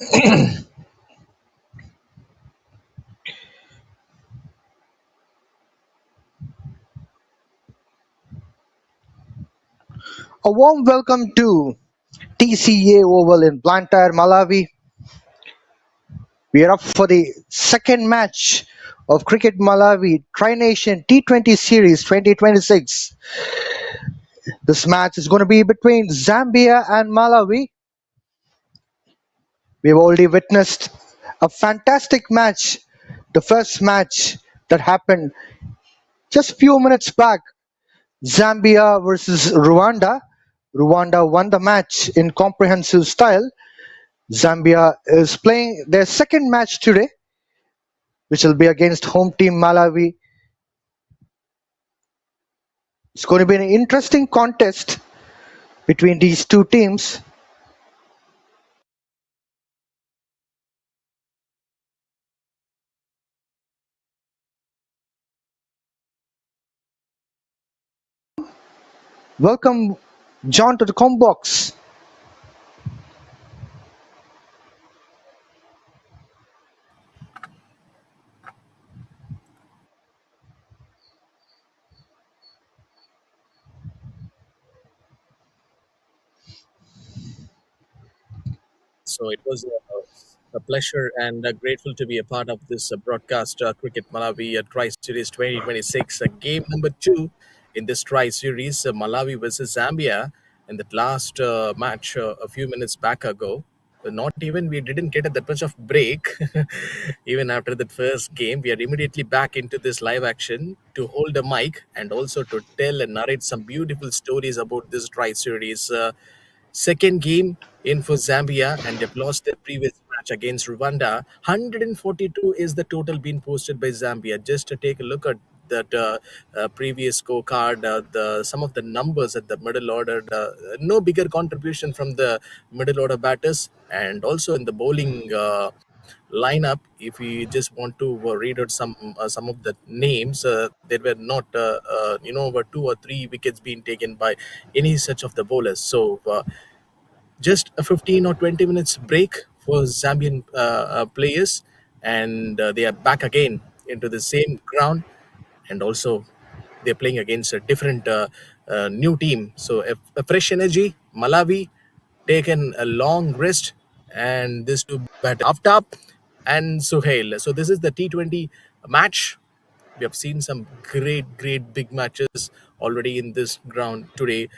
A warm welcome to TCA Oval in Blantyre, Malawi. We are up for the second match of Cricket Malawi Tri-Nation T20 Series 2026. This match is going to be between Zambia and Malawi. We've already witnessed a fantastic match, the first match that happened just a few minutes back. Zambia versus Rwanda. Rwanda won the match in comprehensive style. Zambia is playing their second match today, which will be against home team Malawi. It's going to be an interesting contest between these two teams. Welcome, John, to the com box. So it was a pleasure and grateful to be a part of this broadcast Cricket Malawi Tri Series 2026, game number two in this Tri Series, Malawi versus Zambia. In that last match a few minutes back ago, not even we didn't get that much of break. Even after that first game, we are immediately back into this live action to hold a mic and also to tell and narrate some beautiful stories about this Tri Series. Second game in for Zambia, and they've lost their previous match against Rwanda. 142 is the total being posted by Zambia. Just to take a look at that previous scorecard, the some of the numbers at the middle order, no bigger contribution from the middle order batters, and also in the bowling lineup. If we just want to read out some of the names, there were not over two or three wickets being taken by any such of the bowlers. So just a 15 or 20 minutes break for Zambian players, and they are back again into the same ground, and also they're playing against a different new team. So a fresh energy. Malawi taken a long rest, and this two batter Aftab and Suhail. So this is the T20 match. We have seen some great big matches already in this ground today.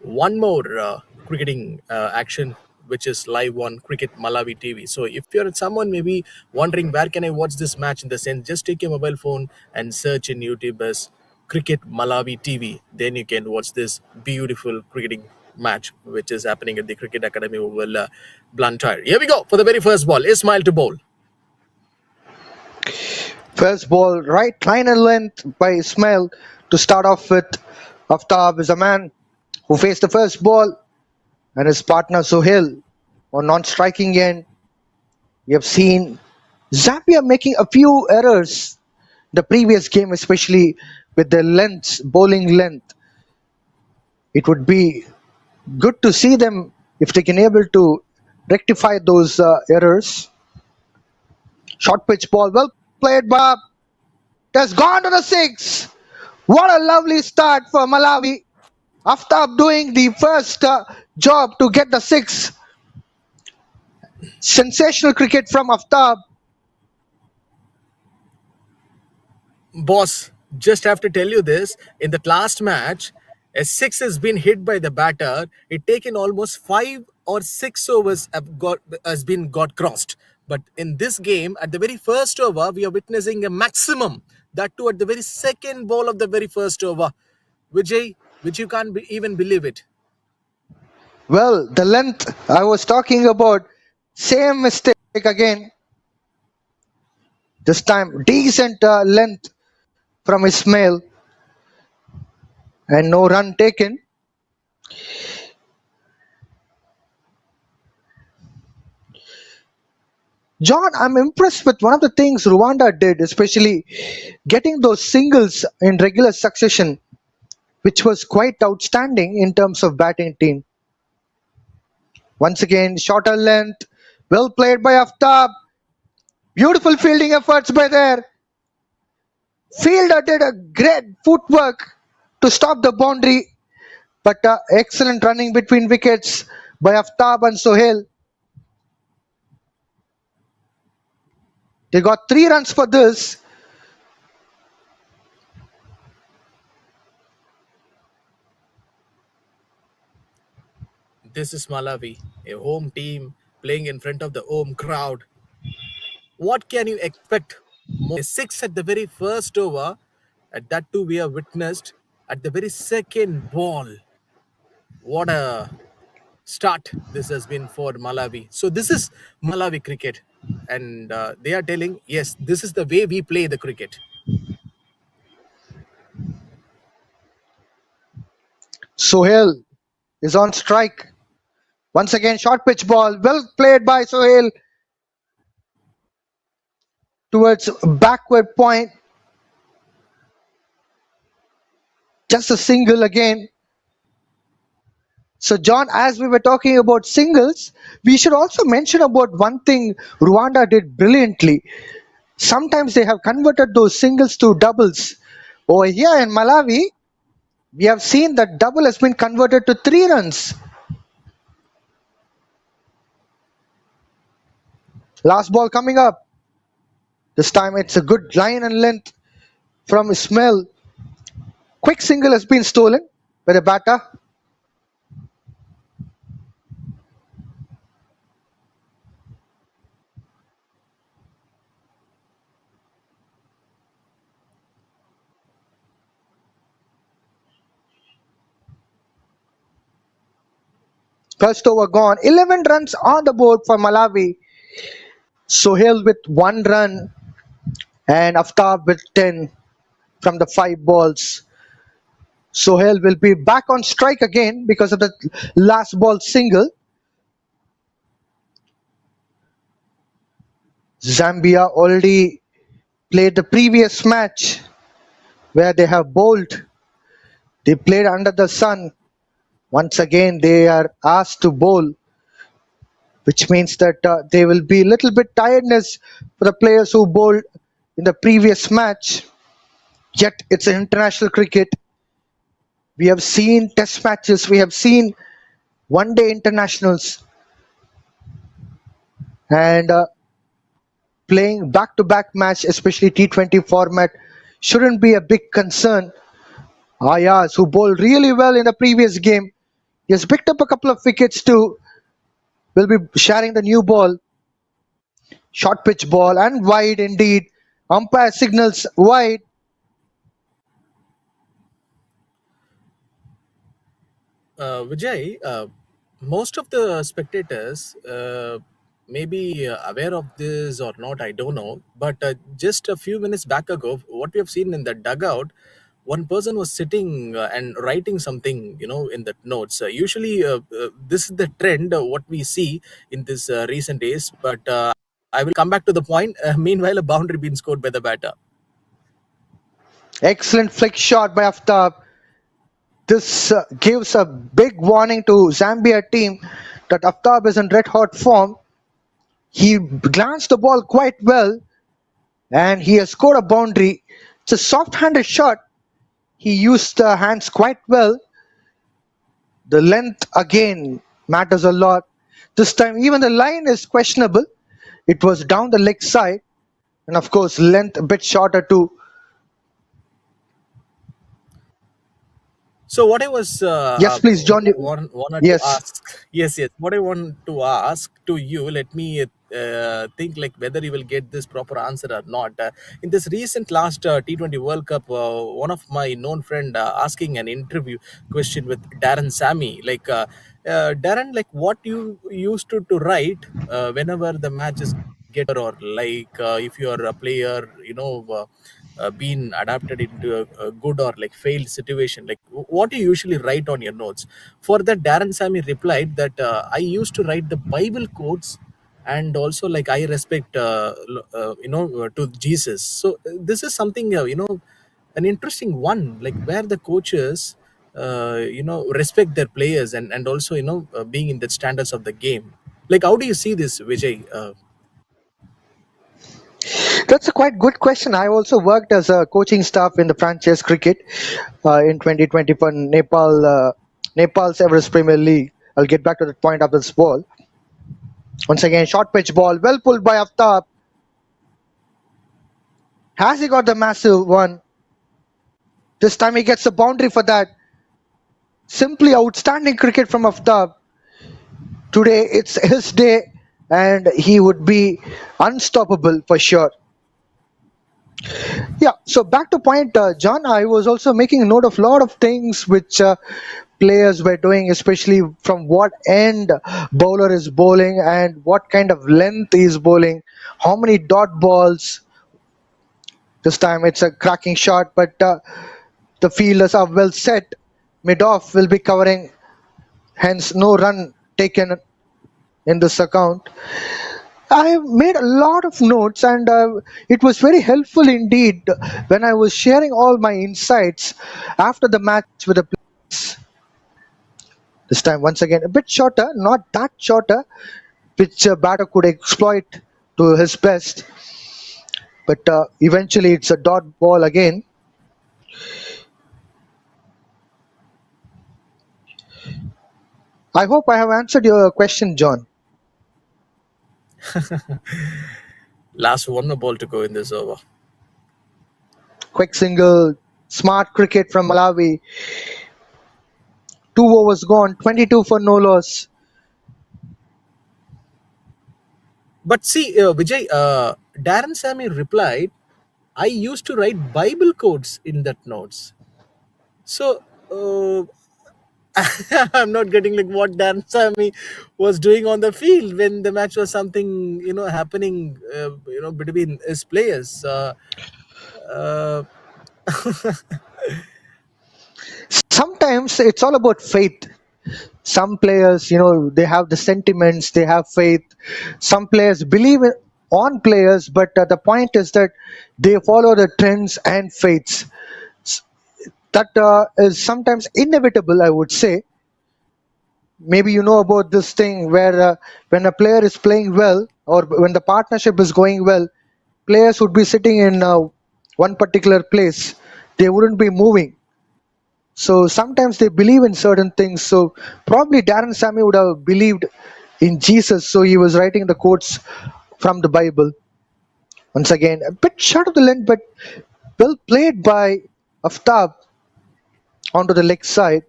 One more cricketing action, which is live on Cricket Malawi TV. So if you're someone maybe wondering where can I watch this match, in the sense, just take your mobile phone and search in YouTube as Cricket Malawi TV. Then you can watch this beautiful cricketing match, which is happening at the Cricket Academy Oval, Blantyre. Here we go for the very first ball. Ismail to bowl. First ball, right liner length by Ismail to start off with. Aftab is a man who faced the first ball, and his partner Sohail on non-striking end. We have seen Zambia making a few errors the previous game, especially with their lengths, bowling length. It would be good to see them if they can able to rectify those errors. Short pitch ball, well played by. Has gone to the six. What a lovely start for Malawi. Aftab doing the first job to get the six. Sensational cricket from Aftab. Boss, just have to tell you this. In that last match, a six has been hit by the batter. It taken almost 5 or 6 overs got crossed. But in this game, at the very first over, we are witnessing a maximum. That too at the very second ball of the very first over. Vijay, which you can't even believe it. Well, the length I was talking about, same mistake again. This time, decent length from Ismail and no run taken. John, I'm impressed with one of the things Rwanda did, especially getting those singles in regular succession, which was quite outstanding in terms of batting team. Once again, shorter length, Well played by Aftab. Beautiful fielding efforts by there. Fielder did a great footwork to stop the boundary, but excellent running between wickets by Aftab and Sohail. They got 3 runs for this. This is Malawi, a home team playing in front of the home crowd. What can you expect more? A six at the very first over, and that too we have witnessed at the very second ball. What a start this has been for Malawi. So this is Malawi cricket, and they are telling, yes, this is the way we play the cricket. Sohail is on strike. Once again, short pitch ball. Well played by Sohail towards backward point. Just a single again. So, John, as we were talking about singles, we should also mention about one thing Rwanda did brilliantly. Sometimes they have converted those singles to doubles. Over here in Malawi, we have seen that double has been converted to 3 runs. Last ball coming up. This time it's a good line and length from Ismail. Quick single has been stolen by the batter. First over gone. 11 runs on the board for Malawi. Sohail with 1 run and Aftab with 10 from the 5 balls. Sohail will be back on strike again because of the last ball single. Zambia already played the previous match where they have bowled. They played under the sun. Once again, they are asked to bowl, which means that there will be a little bit tiredness for the players who bowled in the previous match. Yet it's international cricket. We have seen test matches, we have seen one-day internationals, and playing back-to-back match, especially T20 format, shouldn't be a big concern. Ayaz, who bowled really well in the previous game, he has picked up a couple of wickets too. Will be sharing the new ball. Short pitch ball and wide indeed. Umpire signals wide. Vijay, most of the spectators may be aware of this or not, I don't know. But just a few minutes back ago, what we have seen in the dugout, one person was sitting and writing something, in the notes. Usually, this is the trend, what we see in this recent days. But I will come back to the point. Meanwhile, a boundary being scored by the batter. Excellent flick shot by Aftab. This gives a big warning to Zambia team that Aftab is in red hot form. He glanced the ball quite well and he has scored a boundary. It's a soft-handed shot. He used the hands quite well. The length again matters a lot. This time even the line is questionable. It was down the leg side, and of course length a bit shorter too. So what I was Yes, please, John. wanted to Yes, ask, yes, what I want to ask to you, let me think like whether you will get this proper answer or not. In this recent last T20 World Cup, one of my known friend asking an interview question with Darren Sammy, like Darren, like what you used to write whenever the matches get or like if you are a player, been adapted into a good or like failed situation, like what do you usually write on your notes? For that, Darren Sammy replied that I used to write the Bible quotes, and also like I respect to Jesus. So this is something an interesting one, like where the coaches respect their players, and also being in the standards of the game. Like, how do you see this, Vijay? That's a quite good question. I also worked as a coaching staff in the franchise cricket in 2020 for Nepal's Everest Premier League. I'll get back to the point of this ball. Once again, short pitch ball, well pulled by Aftab. Has he got the massive one? This time he gets the boundary for that. Simply outstanding cricket from Aftab. Today it's his day and he would be unstoppable for sure. Yeah, so back to point, John. I was also making a note of a lot of things which players were doing, especially from what end bowler is bowling and what kind of length he is bowling, how many dot balls. This time it's a cracking shot, but the fielders are well set. Mid off will be covering, hence no run taken in this account. I have made a lot of notes, and it was very helpful indeed when I was sharing all my insights after the match with the players. This time, once again, a bit shorter, not that shorter, which batter could exploit to his best. But eventually, it's a dot ball again. I hope I have answered your question, John. Last one more ball to go in this over. Quick single, smart cricket from Malawi. 2 overs gone, 22 for no loss. But see, Vijay, Darren Sammy replied, I used to write Bible quotes in that notes. So, I'm not getting like what Dan Sammy was doing on the field when the match was something happening between his players. Uh, Sometimes it's all about faith. Some players, they have the sentiments, they have faith. Some players believe on players, but the point is that they follow the trends and faiths. S- That is sometimes inevitable, I would say. Maybe you know about this thing where when a player is playing well or when the partnership is going well, players would be sitting in one particular place. They wouldn't be moving. So sometimes they believe in certain things. So probably Darren Sammy would have believed in Jesus. So he was writing the quotes from the Bible. Once again, a bit short of the length, but well played by Aftab onto the leg side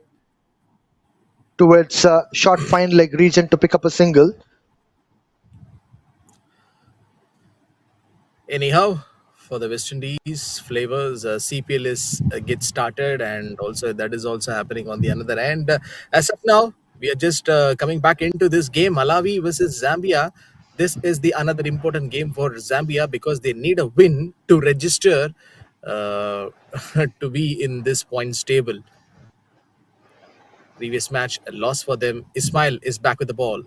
towards short fine leg region to pick up a single. Anyhow, for the West Indies flavors, CPL is get started, and also that is also happening on the another end. As of now, we are just coming back into this game, Malawi versus Zambia. This is the another important game for Zambia because they need a win to register uh, to be in this points table. Previous match, a loss for them. Ismail is back with the ball.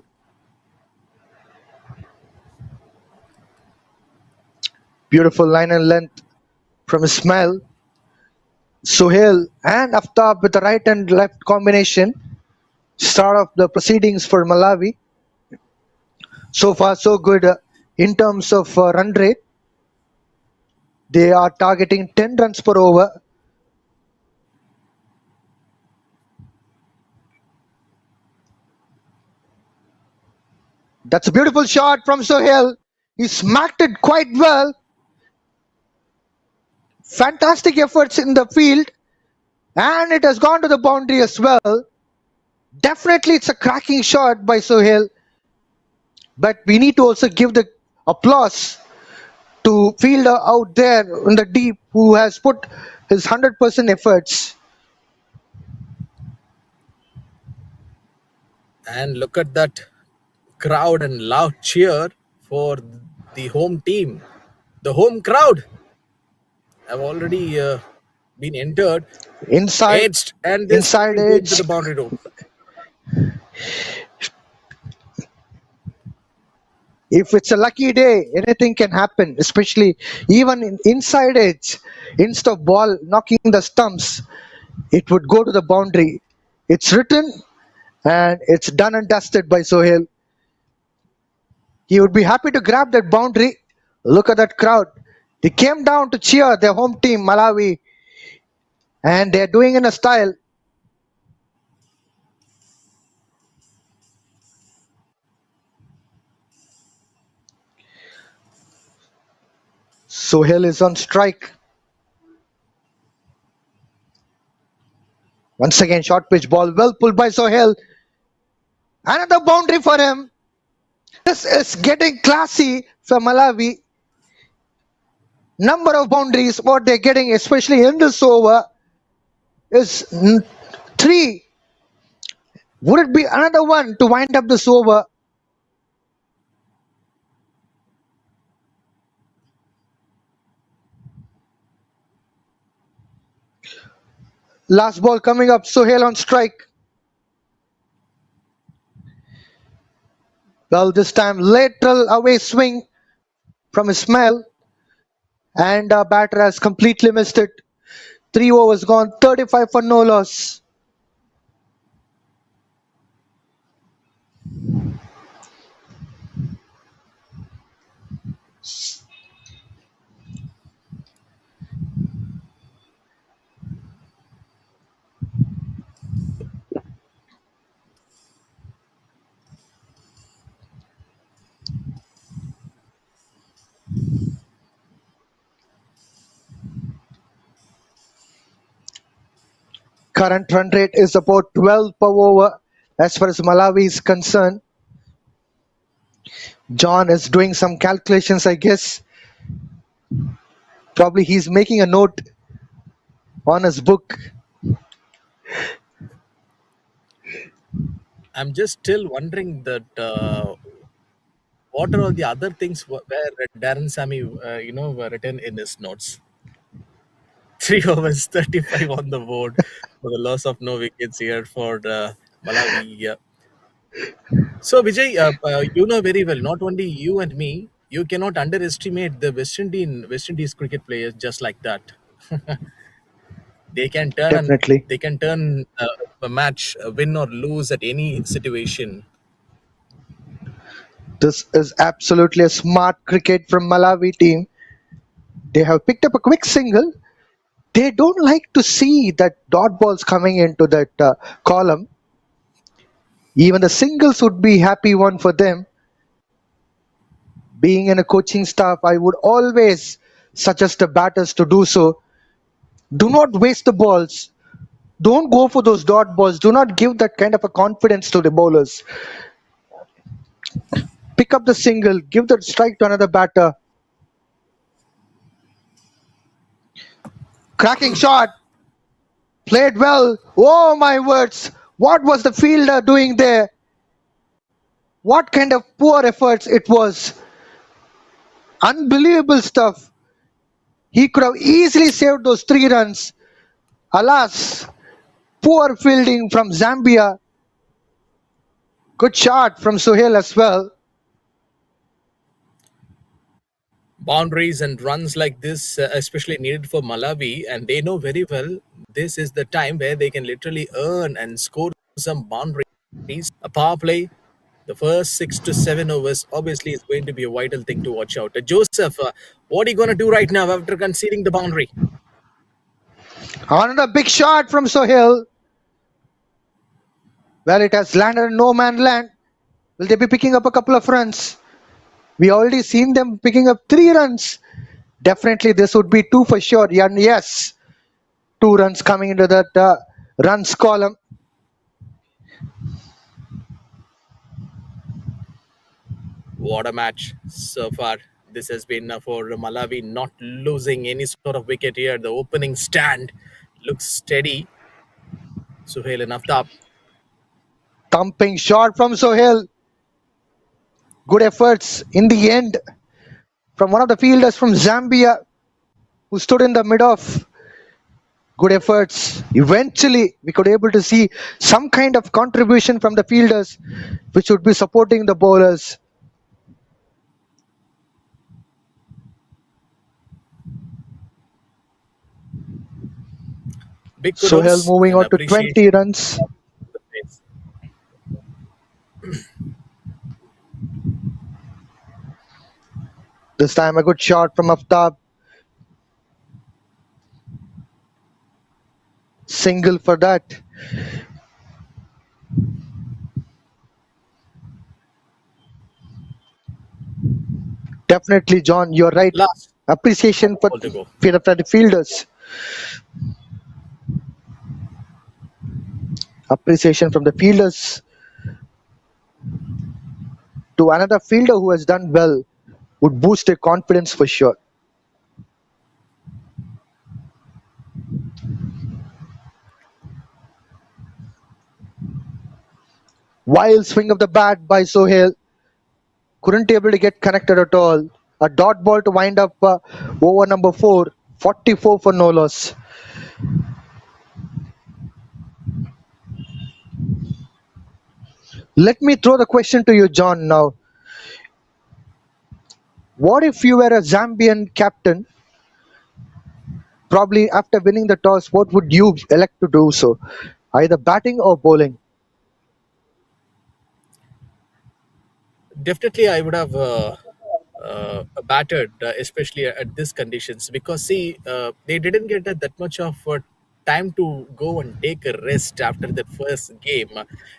Beautiful line and length from Ismail, Sohail, and Aftab with the right and left combination. Start of the proceedings for Malawi. So far, so good in terms of run rate. They are targeting 10 runs per over. That's a beautiful shot from Sohail. He smacked it quite well. Fantastic efforts in the field. And it has gone to the boundary as well. Definitely it's a cracking shot by Sohail. But we need to also give the applause to fielder out there in the deep who has put his 100% efforts. And look at that crowd and loud cheer for the home team. The home crowd have already been entered, Inside, edged, and this inside is going to edge. the boundary rope. If it's a lucky day, anything can happen, especially even in inside edge. Instead of ball knocking the stumps, it would go to the boundary. It's written and it's done and dusted by Sohail. He would be happy to grab that boundary. Look at that crowd. They came down to cheer their home team, Malawi, and they're doing in a style. Sohail is on strike. Once again, short pitch ball, well pulled by Sohail. Another boundary for him. This is getting classy for Malawi. Number of boundaries, what they're getting, especially in this over, is three. Would it be another one to wind up this over? Last ball coming up, Sohail on strike. Well, this time lateral away swing from Ismail, and batter has completely missed it. 3 overs gone, 35 for no loss. Current run rate is about 12 per over as far as Malawi is concerned. John is doing some calculations, I guess. Probably he's making a note on his book. I'm just still wondering that what are all the other things where Darren Sammy, were written in his notes. 3 overs, 35 on the board for the loss of no wickets here for Malawi. So, Vijay, you know very well, not only you and me, you cannot underestimate the West Indies cricket players just like that. They can turn and Definitely. they can turn a match, win or lose at any situation. This is absolutely a smart cricket from Malawi team. They have picked up a quick single. They don't like to see that dot balls coming into that column. Even the singles would be happy one for them. Being in a coaching staff, I would always suggest the batters to do so. Do not waste the balls. Don't go for those dot balls. Do not give that kind of a confidence to the bowlers. Pick up the single, give the strike to another batter. Cracking shot, played well. Oh my words, what was the fielder doing there? What kind of poor efforts it was. Unbelievable stuff. He could have easily saved those 3 runs. Alas, poor fielding from Zambia. Good shot from Sohail as well. Boundaries and runs like this, especially needed for Malawi, and they know very well this is the time where they can literally earn and score some boundaries. A power play, the first 6 to 7 overs, obviously is going to be a vital thing to watch out. Joseph, what are you going to do right now after conceding the boundary? Another big shot from Sohail. Well, it has landed in no man land. Will they be picking up a couple of runs? We already seen them picking up 3 runs. Definitely this would be 2 for sure. Yeah, and yes, 2 runs coming into that runs column. What a match so far. This has been for Malawi, not losing any sort of wicket here. The opening stand looks steady. Suhail and Aftab. Thumping shot from Sohail. Good efforts in the end from one of the fielders from Zambia who stood in the mid off. Good efforts. Eventually, we could able to see some kind of contribution from the fielders, which would be supporting the bowlers. Big Sohail kudos moving and on to appreciation. 20 runs. This time a good shot from Aftab. Single for that. Definitely, John, you're right. Last Appreciation ball to go. for the fielders. Appreciation from the fielders to another fielder who has done well would boost their confidence for sure. Wild swing of the bat by Sohail. Couldn't able to get connected at all. A dot ball to wind up over number 4. 44 for no loss. Let me throw the question to you, John, now. What if you were a Zambian captain? Probably after winning the toss, what would you elect to do so? Either batting or bowling? Definitely, I would have battered, especially at these conditions, because see, they didn't get that much of time to go and take a rest after that first game.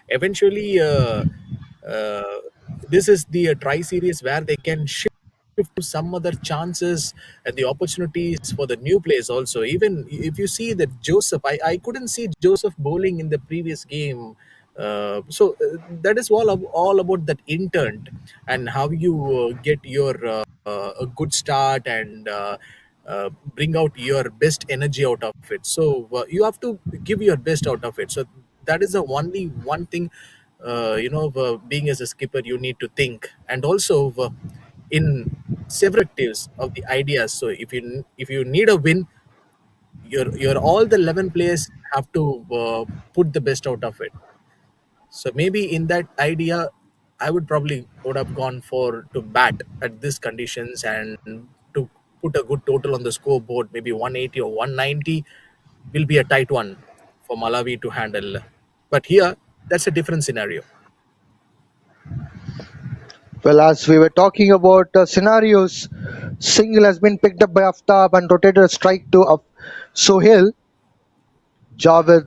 Eventually, uh, this is the tri series where they can shift to some other chances and the opportunities for the new players also. Even if you see that Joseph, I couldn't see Joseph bowling in the previous game. That is all about that intent and how you get your a good start and bring out your best energy out of it. So you have to give your best out of it. So that is the only one thing, being as a skipper you need to think. And also in several perspectives of the ideas. So if you need a win, your all the 11 players have to put the best out of it. So maybe in that idea, I would probably would have gone for to bat at these conditions and to put a good total on the scoreboard. Maybe 180 or 190 will be a tight one for Malawi to handle. But here, that's a different scenario. Well, as we were talking about scenarios, single has been picked up by Aftab and rotated a strike to Sohail. Javed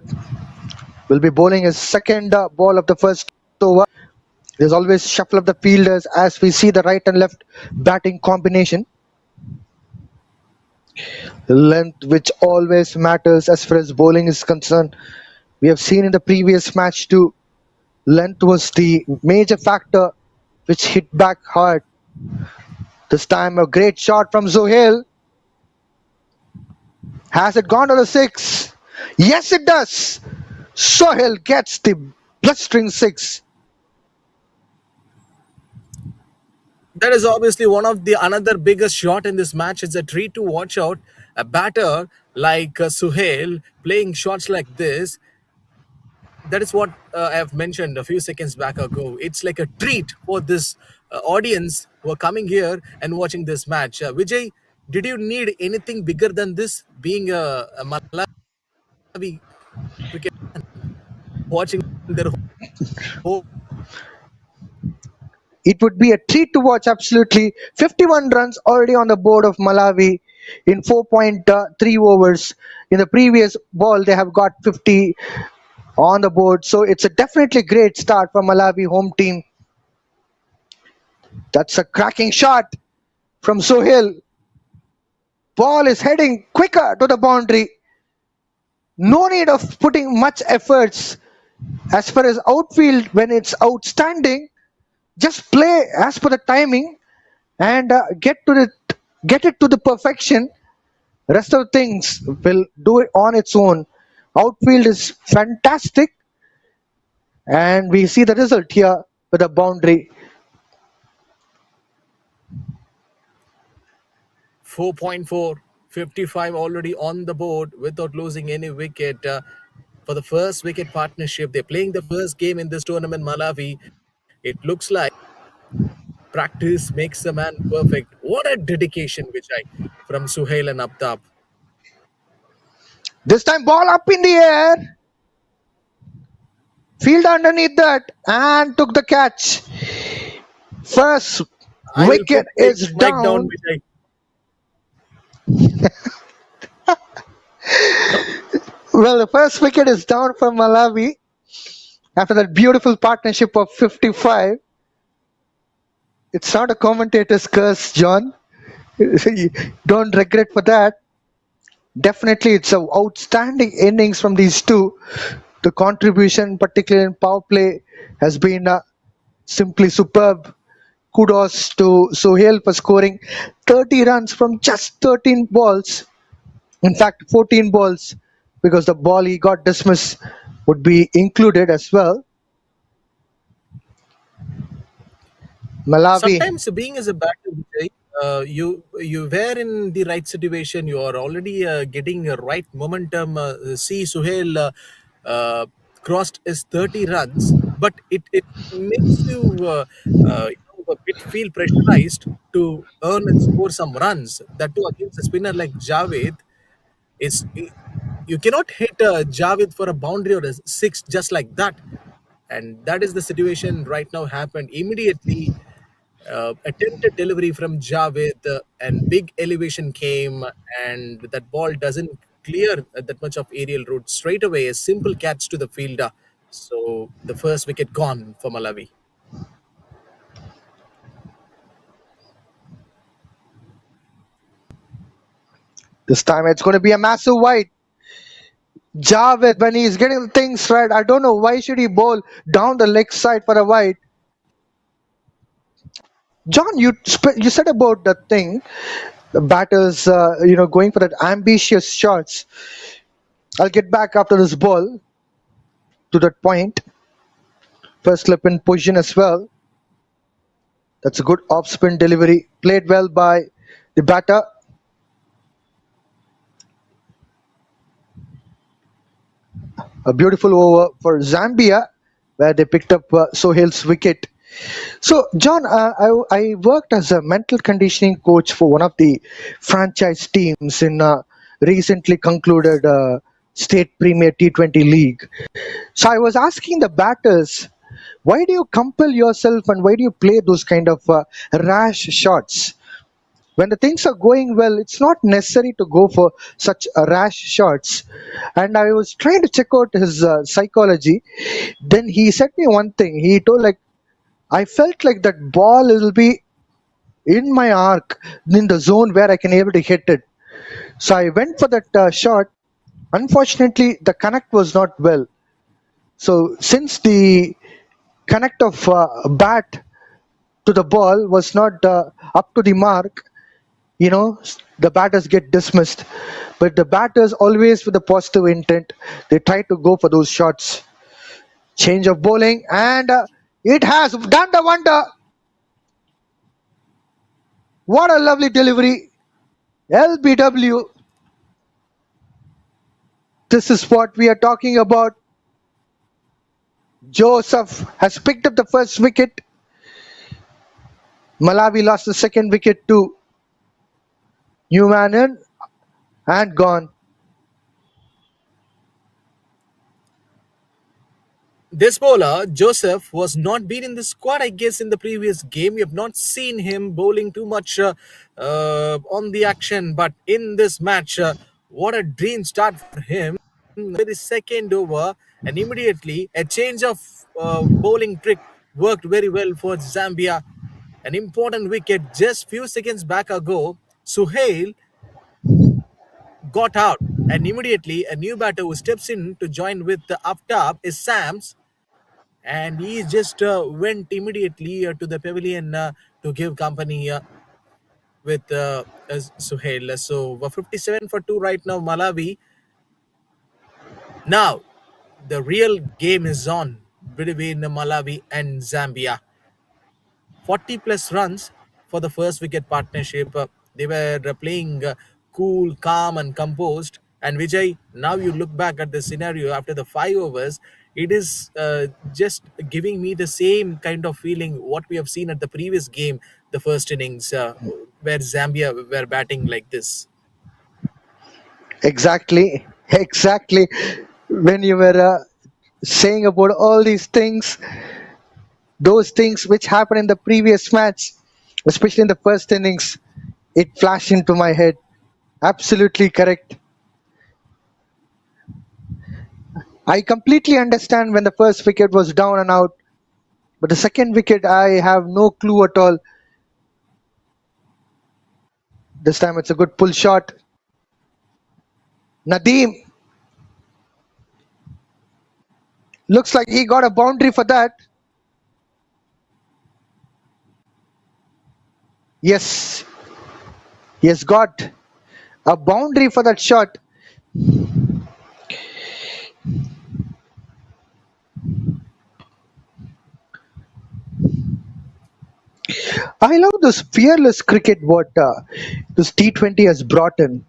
will be bowling his second ball of the first over. There's always shuffle of the fielders as we see the right and left batting combination. Length, which always matters as far as bowling is concerned. We have seen in the previous match too, length was the major factor which hit back hard. This time a great shot from Zohail. Has it gone to the six? Yes, it does. Sohail gets the blistering six. That is obviously one of the another biggest shot in this match. It's a treat to watch out a batter like Suhail playing shots like this. That is what I have mentioned a few seconds back ago. It's like a treat for this audience who are coming here and watching this match. Vijay, did you need anything bigger than this? Being a Malawi cricket fan, watching their whole It would be a treat to watch, absolutely. 51 runs already on the board of Malawi in 4.3 overs. In the previous ball, they have got 50 on the board. So it's a definitely great start for Malawi home team. That's a cracking shot from Sohail. Ball is heading quicker to the boundary. No need of putting much efforts as far as outfield when it's outstanding. Just play as per the timing and get it to the perfection. Rest of things will do it on its own. Outfield is fantastic, and we see the result here with a boundary. 4.4, 55 already on the board without losing any wicket. For the first wicket partnership, they're playing the first game in this tournament, Malawi. It looks like practice makes a man perfect. What a dedication, Vijay, from Suhail and Abtab. This time, ball up in the air. Field underneath that and took the catch. First I will Wicket put the is mic down, down. Vijay. Well, the first wicket is down for Malawi after that beautiful partnership of 55. It's not a commentator's curse, John. Don't regret for that. Definitely, it's an outstanding innings from these two. The contribution, particularly in power play, has been simply superb. Kudos to Sohail for scoring 30 runs from just 13 balls. In fact, 14 balls, because the ball he got dismissed would be included as well. Malawi. Sometimes being as a batter, Vijay, you were in the right situation. You are already getting a right momentum. See, Suhail crossed his 30 runs, but it makes you, a bit feel pressurized to earn and score some runs. That too against a spinner like Javed. It's you cannot hit Javed for a boundary or a six just like that, and that is the situation right now. Happened immediately. Attempted delivery from Javed, and big elevation came, and that ball doesn't clear that much of aerial route straight away. A simple catch to the fielder. So the first wicket gone for Malawi. This time it's going to be a massive wide. Javed, when he's getting things right, I don't know why should he bowl down the leg side for a wide. John, you said about the thing, the batters, going for that ambitious shots. I'll get back after this ball to that point. First slip in position as well. That's a good off spin delivery, played well by the batter. A beautiful over for Zambia, where they picked up Sohail's wicket. So, John, I worked as a mental conditioning coach for one of the franchise teams in recently concluded State Premier T20 League. So, I was asking the batters, why do you compel yourself and why do you play those kind of rash shots? When the things are going well, it's not necessary to go for such rash shots. And I was trying to check out his psychology. Then he said me one thing. He told like, I felt like that ball will be in my arc, in the zone where I can able to hit it. So I went for that shot. Unfortunately, the connect was not well. So since the connect of bat to the ball was not up to the mark, the batters get dismissed. But the batters always with a positive intent, they try to go for those shots. Change of bowling, and it has done the wonder. What a lovely delivery. LBW. This is what we are talking about. Joseph has picked up the first wicket. Malawi lost the second wicket to Newman and gone. This bowler, Joseph, was not been in the squad, I guess, in the previous game. We have not seen him bowling too much on the action, but in this match, what a dream start for him. With his second over, and immediately a change of bowling trick worked very well for Zambia. An important wicket just few seconds back ago. Suhail got out, and immediately a new batter who steps in to join with the up top is Sams, and he just went immediately to the pavilion to give company with Suhail. So 57 for 2 right now, Malawi. Now, the real game is on between Malawi and Zambia. 40 plus runs for the first wicket partnership. They were playing cool, calm, and composed. And Vijay, now you look back at the scenario after the 5 overs, it is just giving me the same kind of feeling what we have seen at the previous game, the first innings, where Zambia were batting like this. Exactly. Exactly. When you were saying about all these things, those things which happened in the previous match, especially in the first innings. It flashed into my head. Absolutely correct. I completely understand when the first wicket was down and out, but the second wicket, I have no clue at all. This time it's a good pull shot. Nadeem looks like he got a boundary for that. Yes, he has got a boundary for that shot. I love this fearless cricket what this T20 has brought in.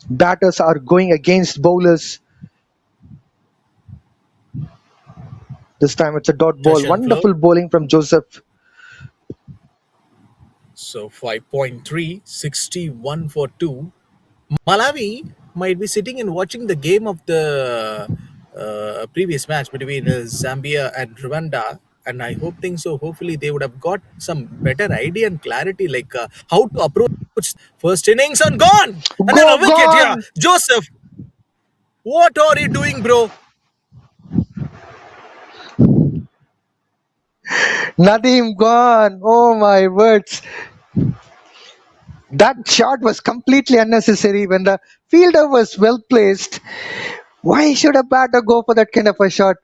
Batters are going against bowlers. This time it's a dot Touch ball. and flow. Wonderful bowling from Joseph. So 5.3, 61 for 2. Malawi might be sitting and watching the game of the previous match between Zambia and Rwanda, and I hope think so. Hopefully, they would have got some better idea and clarity, like how to approach first innings and gone, and then a Go wicket here. gone. Joseph, what are you doing, bro? Nadeem gone. Oh my words. That shot was completely unnecessary when the fielder was well placed. Why should a batter go for that kind of a shot?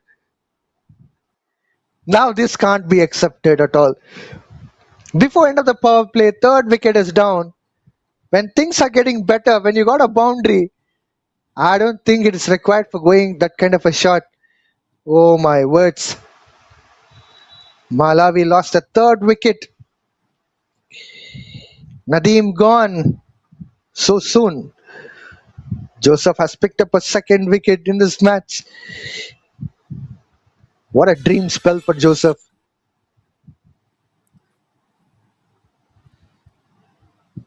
Now this can't be accepted at all. Before end of the power play, third wicket is down. When things are getting better, when you got a boundary, I don't think it is required for going that kind of a shot. Oh my words. Malawi lost a third wicket. Nadeem gone so soon. Joseph has picked up a second wicket in this match. What a dream spell for Joseph.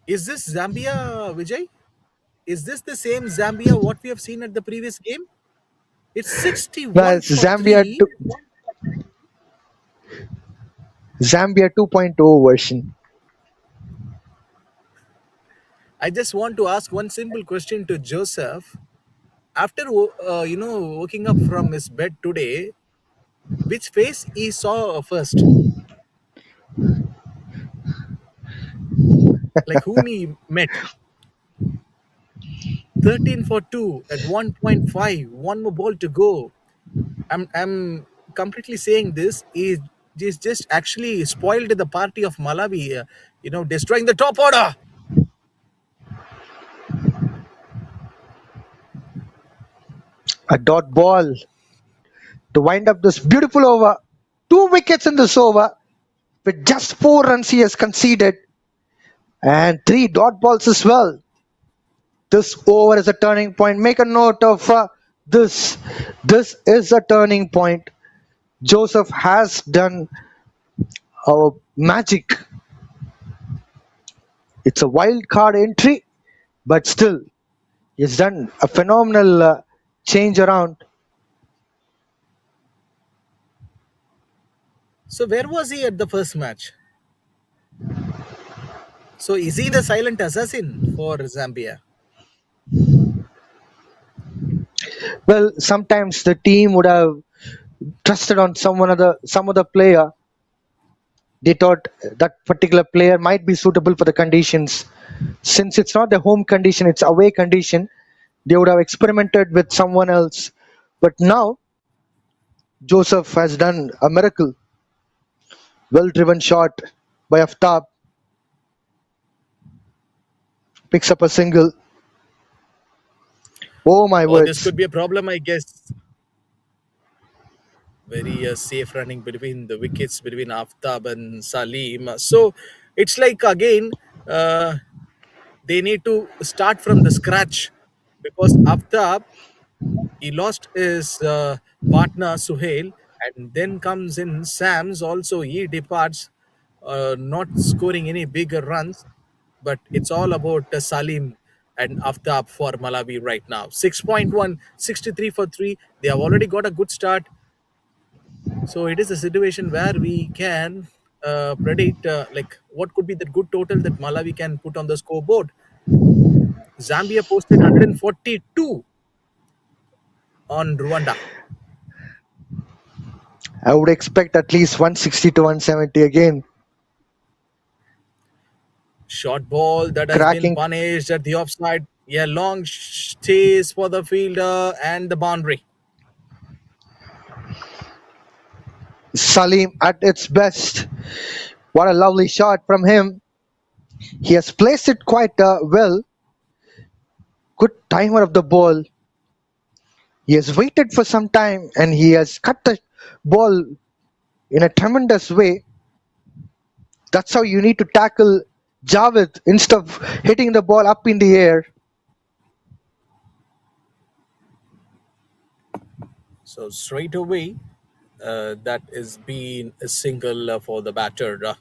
Is this Zambia, Vijay? Is this the same Zambia what we have seen at the previous game? It's Now 61 it's for 3. Zambia 2.0 version. I just want to ask one simple question to Joseph. After waking up from his bed today, which face he saw first? Like whom he met? 13 for 2 at 1.5. One more ball to go. I'm completely saying this is just actually spoiled the party of Malawi. Destroying the top order. A dot ball to wind up this beautiful over. Two wickets in this over with just 4 runs he has conceded and three dot balls as well. This over is a turning point. Make a note of this. This is a turning point. Joseph has done magic. It's a wild card entry, but still, he's done a phenomenal change around. So where was he at the first match? So is he the silent assassin for Zambia? Well, sometimes the team would have trusted on some other player. They thought that particular player might be suitable for the conditions. Since it's not the home condition, it's away condition, they would have experimented with someone else. But now Joseph has done a miracle. Well driven shot by Aftab. Picks up a single. Oh my Oh, this words. could be a problem, I guess. Very safe running between the wickets between Aftab and Salim. So it's like again they need to start from the scratch because Aftab he lost his partner Suhail, and then comes in Sam's. Also, he departs, not scoring any bigger runs, but it's all about Salim and Aftab for Malawi right now. 6.1, 63 for 3. They have already got a good start. So it is a situation where we can predict like what could be the good total that Malawi can put on the scoreboard. Zambia posted 142 on Rwanda. I would expect at least 160 to 170 again. Short ball that has been Cracking. punished at the offside. Yeah, long chase for the fielder and the boundary. Salim at its best. What a lovely shot from him. He has placed it quite well. Good timer of the ball. He has waited for some time and he has cut the ball in a tremendous way. That's how you need to tackle Javed instead of hitting the ball up in the air. So straight away, that is being a single for the batter.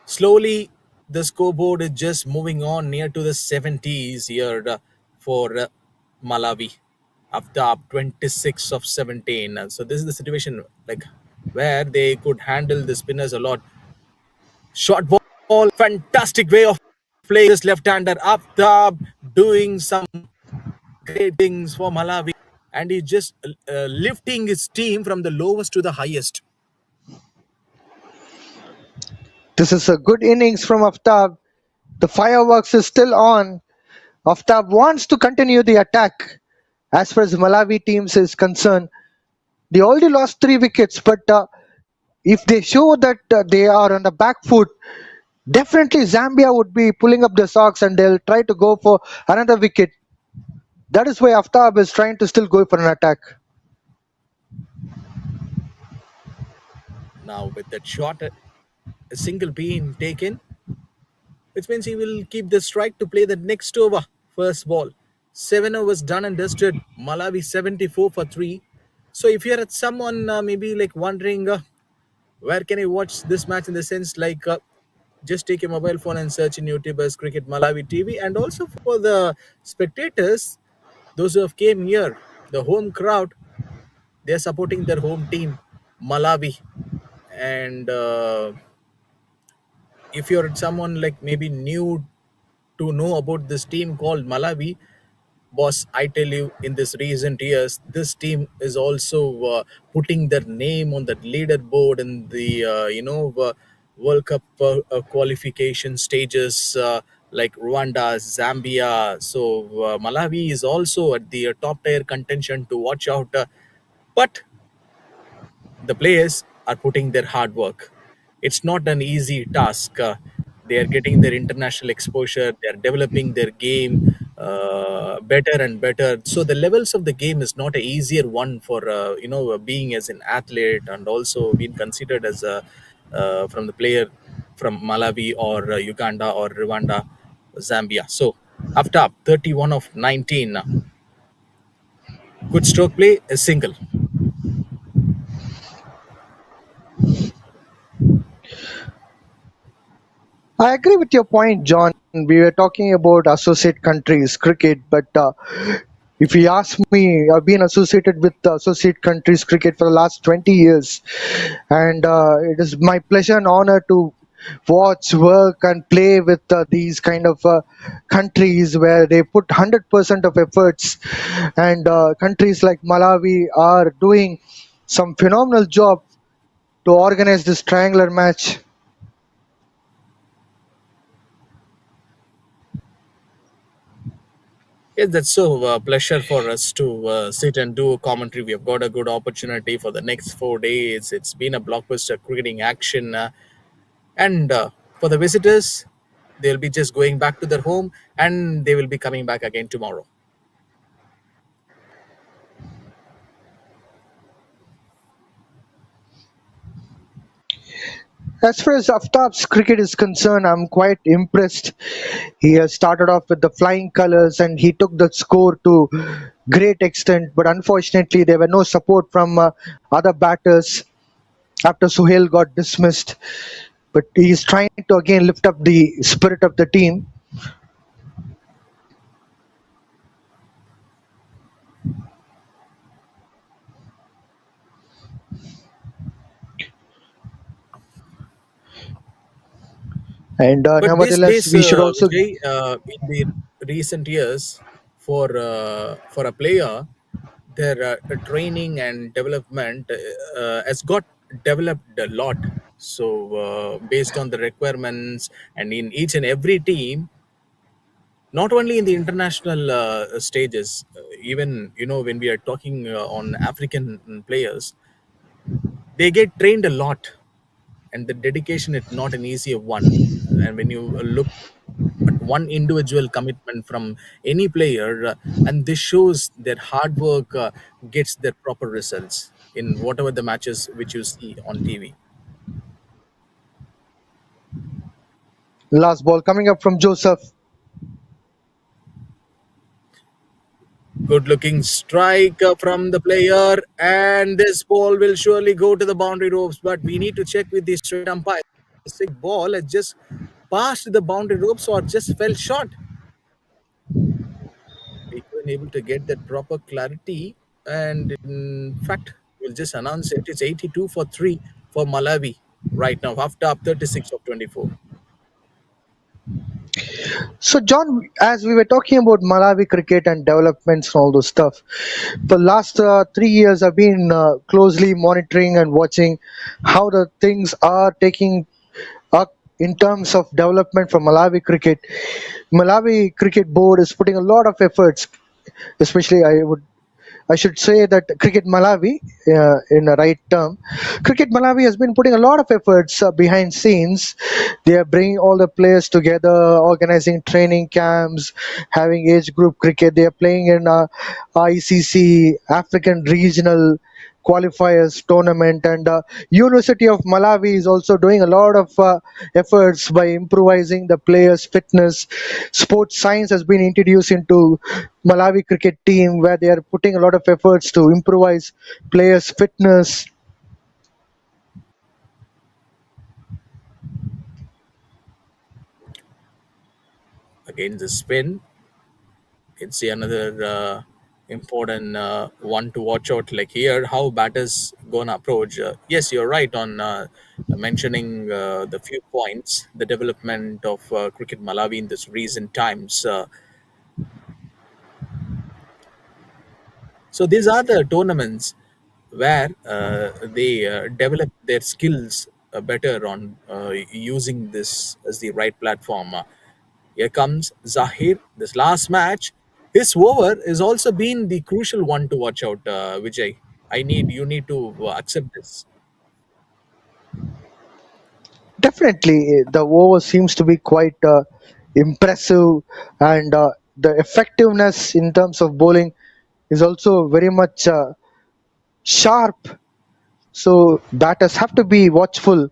Slowly, the scoreboard is just moving on near to the 70s here for Malawi after 26 of 17. So this is the situation like where they could handle the spinners a lot. Short ball, fantastic way of playing this left-hander up top, doing some great things for Malawi, and he's just lifting his team from the lowest to the highest. This is a good innings from Aftab. The fireworks is still on. Aftab wants to continue the attack. As far as Malawi teams is concerned, they already lost 3 wickets, but if they show that they are on the back foot, definitely Zambia would be pulling up their socks and they'll try to go for another wicket. That is why Aftab is trying to still go for an attack. Now with that shot, a single being taken, which means he will keep the strike to play the next over. First ball. 7 overs done and dusted. Malawi 74 for 3. So if you're at someone maybe like wondering where can I watch this match in the sense like just take your mobile phone and search in YouTube as Cricket Malawi TV. And also for the spectators, those who have came here, the home crowd, they're supporting their home team, Malawi. And if you're someone like maybe new to know about this team called Malawi, boss, I tell you, in this recent years, this team is also putting their name on the leaderboard in the World Cup qualification stages like Rwanda, Zambia. So Malawi is also at the top tier contention to watch out. But the players are putting their hard work. It's not an easy task. They are getting their international exposure. They are developing their game better and better. So the levels of the game is not a easier one for being as an athlete and also being considered as a from the player from Malawi or Uganda or Rwanda, Zambia. So after 31 of 19, good stroke play, a single. I agree with your point, John. We were talking about associate countries cricket, but if you ask me, I've been associated with associate countries cricket for the last 20 years, and it is my pleasure and honor to watch, work, and play with these kind of countries where they put 100% of efforts, and countries like Malawi are doing some phenomenal job to organize this triangular match. Yes, that's so pleasure for us to sit and do a commentary. We have got a good opportunity for the next 4 days. It's been a blockbuster cricketing action, and for the visitors, they'll be just going back to their home, and they will be coming back again tomorrow. As far as Aftab's cricket is concerned, I'm quite impressed. He has started off with the flying colours and he took the score to great extent, but unfortunately, there were no support from other batters after Suhail got dismissed. But he is trying to again lift up the spirit of the team. And But these nevertheless, days, we should also. Vijay, in the recent years, for a player, their training and development has got developed a lot. So, based on the requirements, and in each and every team, not only in the international stages, even when we are talking on African players, they get trained a lot, and the dedication is not an easy one. And when you look at one individual commitment from any player, and this shows that hard work gets their proper results in whatever the matches which you see on TV. Last ball coming up from Joseph. Good looking strike from the player, and this ball will surely go to the boundary ropes. But we need to check with the straight umpire. This ball has just passed the boundary ropes or just fell short. We weren't able to get that proper clarity, and in fact, we'll just announce it. It's 82 for 3 for Malawi right now, after up 36 of 24. So, John, as we were talking about Malawi cricket and developments and all those stuff, for last 3 years, I've been closely monitoring and watching how the things are taking up in terms of development for Malawi cricket. Malawi Cricket Board is putting a lot of efforts, especially I should say that Cricket Malawi, in the right term, Cricket Malawi has been putting a lot of efforts behind scenes. They are bringing all the players together, organizing training camps, having age group cricket. They are playing in ICC African Regional qualifiers tournament, and University of Malawi is also doing a lot of efforts by improvising the players fitness. Sports science has been introduced into Malawi cricket team, where they are putting a lot of efforts to improvise players fitness. Again, the spin, it's the another important one to watch out. Like here, how batters gonna approach. Yes, you're right on mentioning the few points, the development of cricket Malawi in this recent times. So these are the tournaments where they develop their skills better on using this as the right platform. Here comes Zahir. This last match, his over is also been the crucial one to watch out. Vijay, you need to accept this. Definitely, the over seems to be quite impressive, and the effectiveness in terms of bowling is also very much sharp. So batters have to be watchful.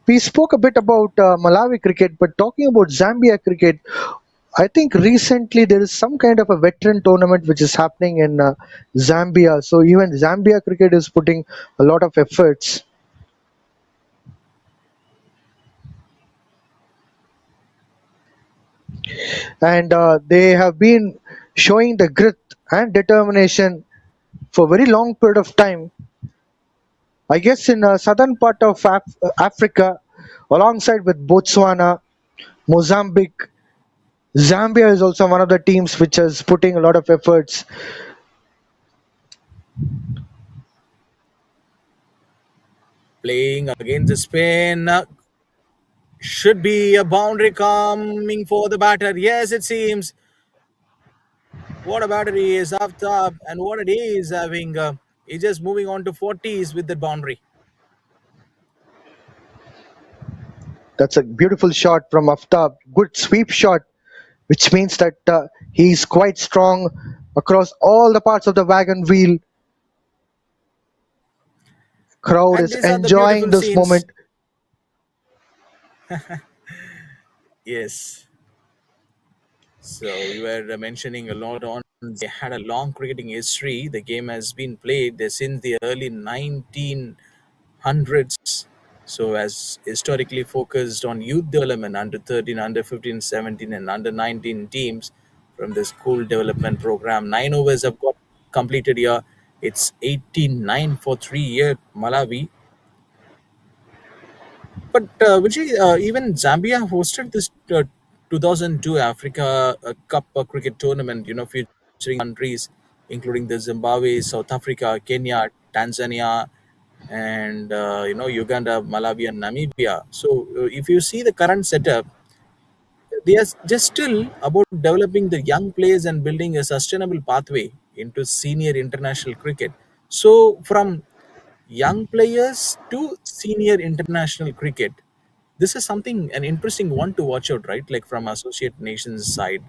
We spoke a bit about Malawi cricket, but talking about Zambia cricket, I think recently there is some kind of a veteran tournament which is happening in Zambia. So even Zambia cricket is putting a lot of efforts, and they have been showing the grit and determination for a very long period of time. I guess in southern part of Africa, alongside with Botswana, Mozambique, Zambia is also one of the teams which is putting a lot of efforts. Playing against the spin, should be a boundary coming for the batter. Yes, it seems. What a batter he is after, and what it is having. He's just moving on to 40s with the boundary. That's a beautiful shot from Aftab. Good sweep shot, which means that he's quite strong across all the parts of the wagon wheel. Crowd And is these are the enjoying beautiful this scenes. moment. Yes. So we were mentioning a lot on. They had a long cricketing history. The game has been played since the early 1900s. So as historically focused on youth development under 13, under 15, 17, and under 19 teams. from the school development program. 9 overs have got completed here. It's 89 for 3 year Malawi. But Vijay, even Zambia hosted this 2002 Africa Cup cricket tournament, featuring countries including the Zimbabwe, South Africa, Kenya, Tanzania, and Uganda, Malawi, and Namibia. So if you see the current setup, they are just still about developing the young players and building a sustainable pathway into senior international cricket. So from young players to senior international cricket, this is something an interesting one to watch out, right? Like from associate nations side,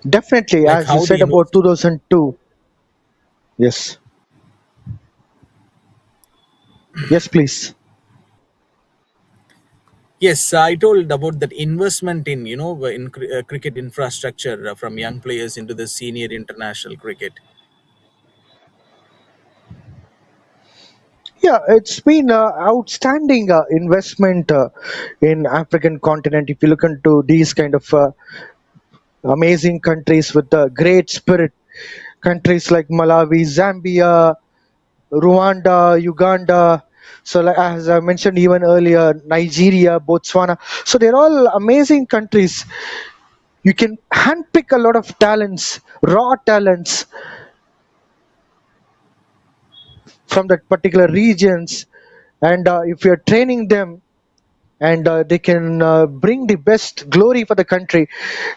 Definitely, like as you how the said about 2002. Yes. Yes, please. yes, I told about that investment in cricket infrastructure from young players into the senior international cricket. Yeah, it's been outstanding investment in African continent. If you look into these kind of amazing countries with a great spirit, countries like Malawi, Zambia, Rwanda, Uganda. So, like, as I mentioned even earlier, Nigeria, Botswana. So they're all amazing countries. You can handpick a lot of talents, raw talents from that particular regions, and if you're training them, and they can bring the best glory for the country,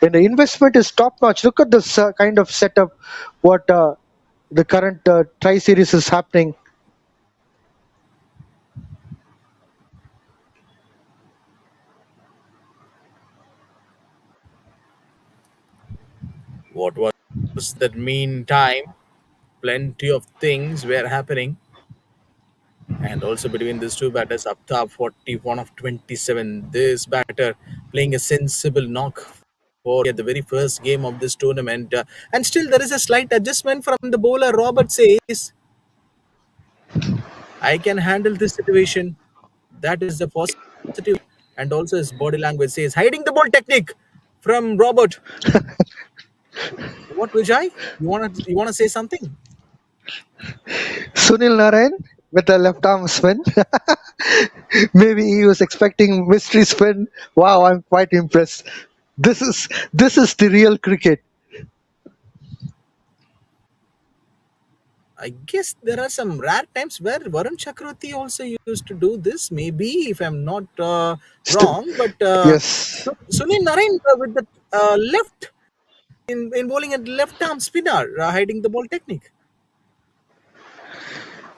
and the investment is top notch. Look at this kind of setup, what the current tri series is happening. What was that meantime? Plenty of things were happening. And also between these two batters, up top 41 of 27. This batter playing a sensible knock for the very first game of this tournament. And still, there is a slight adjustment from the bowler. Robert says, I can handle this situation. That is the positive. And also, his body language says, hiding the ball technique from Robert. What, Vijay? You wanna say something? Sunil Narayan with a left arm spin. Maybe he was expecting mystery spin. Wow, I'm quite impressed. This is the real cricket. I guess there are some rare times where Varun Chakravarti also used to do this. Maybe if I'm not St- wrong, but yes, Sunil Narayan with the left in bowling at left arm spinner, hiding the ball technique.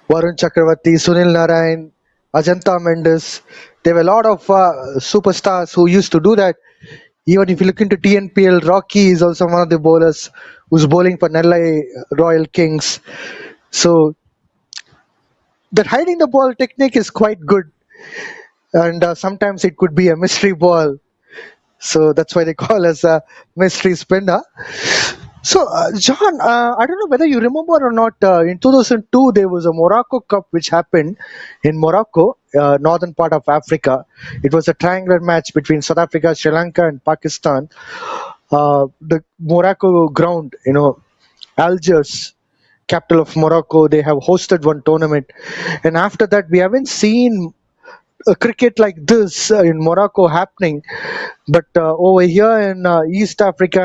Varun Chakravarti, Sunil Narayan, Ajanta Mendes. There were a lot of superstars who used to do that. Even if you look into TNPL, Rocky is also one of the bowlers who's bowling for Nellai Royal Kings. So that hiding the ball technique is quite good, and sometimes it could be a mystery ball. So that's why they call us a mystery spinner. So, John, I don't know whether you remember or not. In 2002, there was a Morocco Cup which happened in Morocco, northern part of Africa. It was a triangular match between South Africa, Sri Lanka, and Pakistan. The Morocco ground, Algiers, capital of Morocco, they have hosted one tournament, and after that, we haven't seen a cricket like this in Morocco happening. But over here in East Africa